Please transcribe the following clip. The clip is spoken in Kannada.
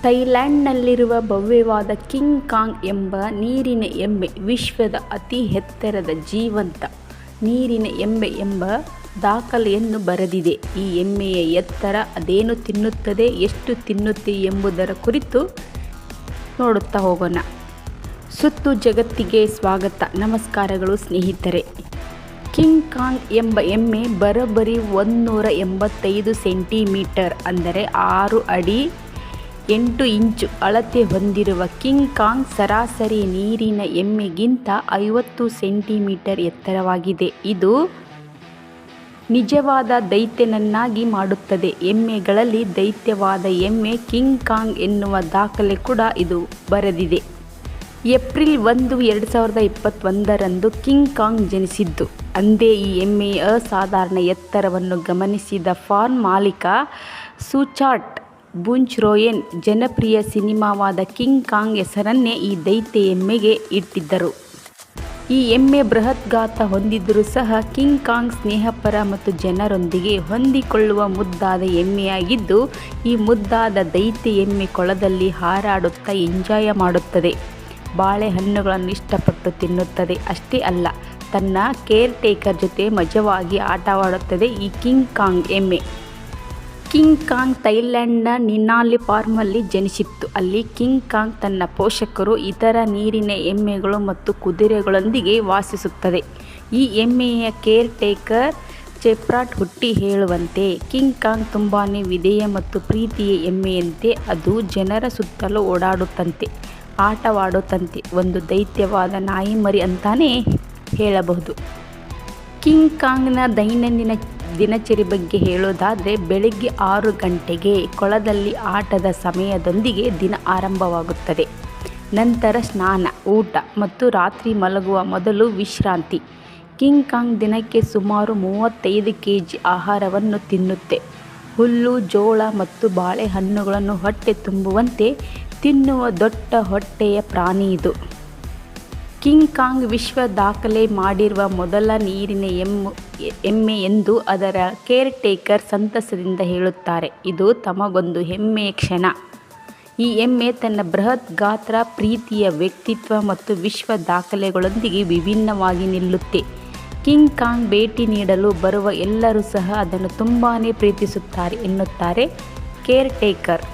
ಥೈಲ್ಯಾಂಡ್ನಲ್ಲಿರುವ ಭವ್ಯವಾದ ಕಿಂಗ್ ಕಾಂಗ್ ಎಂಬ ನೀರಿನ ಎಮ್ಮೆ ವಿಶ್ವದ ಅತಿ ಎತ್ತರದ ಜೀವಂತ ನೀರಿನ ಎಮ್ಮೆ ಎಂಬ ದಾಖಲೆಯನ್ನು ಬರೆದಿದೆ. ಈ ಎಮ್ಮೆಯ ಎತ್ತರ, ಅದೇನು ತಿನ್ನುತ್ತದೆ, ಎಷ್ಟು ತಿನ್ನುತ್ತೆ ಎಂಬುದರ ಕುರಿತು ನೋಡುತ್ತಾ ಹೋಗೋಣ. ಸುತ್ತು ಜಗತ್ತಿಗೆ ಸ್ವಾಗತ. ನಮಸ್ಕಾರಗಳು ಸ್ನೇಹಿತರೆ. ಕಿಂಗ್ ಕಾಂಗ್ ಎಂಬ ಎಮ್ಮೆ ಬರೋಬ್ಬರಿ 185 ಸೆಂಟಿಮೀಟರ್ ಅಂದರೆ 6 ಅಡಿ 8 ಇಂಚು ಅಳತೆ ಹೊಂದಿರುವ ಕಿಂಗ್ ಕಾಂಗ್ ಸರಾಸರಿ ನೀರಿನ ಎಮ್ಮೆಗಿಂತ 50 ಸೆಂಟಿಮೀಟರ್ ಎತ್ತರವಾಗಿದೆ. ಇದು ನಿಜವಾದ ದೈತ್ಯನನ್ನಾಗಿ ಮಾಡುತ್ತದೆ. ಎಮ್ಮೆಗಳಲ್ಲಿ ದೈತ್ಯವಾದ ಎಮ್ಮೆ ಕಿಂಗ್ ಕಾಂಗ್ ಎನ್ನುವ ದಾಖಲೆ ಕೂಡ ಇದು ಬರೆದಿದೆ. ಏಪ್ರಿಲ್ 1, 2021ರಂದು ಕಿಂಗ್ ಕಾಂಗ್ ಜನಿಸಿದ್ದು. ಅಂದೇ ಈ ಎಮ್ಮೆಯ ಅಸಾಧಾರಣ ಎತ್ತರವನ್ನು ಗಮನಿಸಿದ ಫಾರ್ಮ್ ಮಾಲೀಕ ಸುಚಾಟ್ ಬುಂಚ್ರೋಯೆನ್ ಜನಪ್ರಿಯ ಸಿನಿಮಾವಾದ ಕಿಂಗ್ ಕಾಂಗ್ ಹೆಸರನ್ನೇ ಈ ದೈತ್ಯ ಎಮ್ಮೆಗೆ ಇಟ್ಟಿದ್ದರು. ಈ ಎಮ್ಮೆ ಬೃಹತ್ ಗಾತ್ರ ಹೊಂದಿದ್ದರೂ ಸಹ ಕಿಂಗ್ ಕಾಂಗ್ ಸ್ನೇಹಪರ ಮತ್ತು ಜನರೊಂದಿಗೆ ಹೊಂದಿಕೊಳ್ಳುವ ಮುದ್ದಾದ ಎಮ್ಮೆಯಾಗಿದ್ದು, ಈ ಮುದ್ದಾದ ದೈತ್ಯ ಎಮ್ಮೆ ಕೊಳದಲ್ಲಿ ಹಾರಾಡುತ್ತಾ ಎಂಜಾಯ್ ಮಾಡುತ್ತದೆ. ಬಾಳೆಹಣ್ಣುಗಳನ್ನು ಇಷ್ಟಪಟ್ಟು ತಿನ್ನುತ್ತದೆ. ಅಷ್ಟೇ ಅಲ್ಲ, ತನ್ನ ಕೇರ್ ಟೇಕರ್ ಜೊತೆ ಮಜವಾಗಿ ಆಟವಾಡುತ್ತದೆ ಈ ಕಿಂಗ್ ಕಾಂಗ್ ಎಮ್ಮೆ. ಕಿಂಗ್ ಕಾಂಗ್ ಥೈಲ್ಯಾಂಡ್ನ ನಿನಾಲಿ ಫಾರ್ಮಲ್ಲಿ ಜನಿಸಿತ್ತು. ಅಲ್ಲಿ ಕಿಂಗ್ ಕಾಂಗ್ ತನ್ನ ಪೋಷಕರು, ಇತರ ನೀರಿನ ಎಮ್ಮೆಗಳು ಮತ್ತು ಕುದುರೆಗಳೊಂದಿಗೆ ವಾಸಿಸುತ್ತದೆ. ಈ ಎಮ್ಮೆಯ ಕೇರ್ ಟೇಕರ್ ಚೆಪ್ರಾಟ್ ಹುಟ್ಟಿ ಹೇಳುವಂತೆ, ಕಿಂಗ್ ಕಾಂಗ್ ತುಂಬಾ ವಿಧೇಯ ಮತ್ತು ಪ್ರೀತಿಯ ಎಮ್ಮೆಯಂತೆ. ಅದು ಜನರ ಸುತ್ತಲೂ ಓಡಾಡುತ್ತಂತೆ, ಆಟವಾಡುತ್ತಂತೆ. ಒಂದು ದೈತ್ಯವಾದ ನಾಯಿಮರಿ ಅಂತಾನೇ ಹೇಳಬಹುದು. ಕಿಂಗ್ ಕಾಂಗ್ನ ದೈನಂದಿನ ದಿನಚರಿ ಬಗ್ಗೆ ಹೇಳೋದಾದರೆ, ಬೆಳಗ್ಗೆ 6 ಗಂಟೆಗೆ ಕೊಳದಲ್ಲಿ ಆಟದ ಸಮಯದೊಂದಿಗೆ ದಿನ ಆರಂಭವಾಗುತ್ತದೆ. ನಂತರ ಸ್ನಾನ, ಊಟ ಮತ್ತು ರಾತ್ರಿ ಮಲಗುವ ಮೊದಲು ವಿಶ್ರಾಂತಿ. ಕಿಂಗ್ ಕಾಂಗ್ ದಿನಕ್ಕೆ ಸುಮಾರು 35 kg ಆಹಾರವನ್ನು ತಿನ್ನುತ್ತೆ. ಹುಲ್ಲು, ಜೋಳ ಮತ್ತು ಬಾಳೆಹಣ್ಣುಗಳನ್ನು ಹೊಟ್ಟೆ ತುಂಬುವಂತೆ ತಿನ್ನುವ ದೊಡ್ಡ ಹೊಟ್ಟೆಯ ಪ್ರಾಣಿ ಇದು. ಕಿಂಗ್ ಕಾಂಗ್ ವಿಶ್ವ ದಾಖಲೆ ಮಾಡಿರುವ ಮೊದಲ ನೀರಿನ ಎಮ್ಮೆ ಎಂದು ಅದರ ಕೇರ್ ಟೇಕರ್ ಸಂತಸದಿಂದ ಹೇಳುತ್ತಾರೆ. ಇದು ತಮಗೊಂದು ಹೆಮ್ಮೆಯ ಕ್ಷಣ. ಈ ಎಮ್ಮೆ ತನ್ನ ಬೃಹತ್ ಗಾತ್ರ, ಪ್ರೀತಿಯ ವ್ಯಕ್ತಿತ್ವ ಮತ್ತು ವಿಶ್ವ ದಾಖಲೆಗಳೊಂದಿಗೆ ವಿಭಿನ್ನವಾಗಿ ನಿಲ್ಲುತ್ತೆ. ಕಿಂಗ್ ಕಾಂಗ್ ಭೇಟಿ ನೀಡಲು ಬರುವ ಎಲ್ಲರೂ ಸಹ ಅದನ್ನು ತುಂಬಾ ಪ್ರೀತಿಸುತ್ತಾರೆ ಎನ್ನುತ್ತಾರೆ ಕೇರ್ ಟೇಕರ್.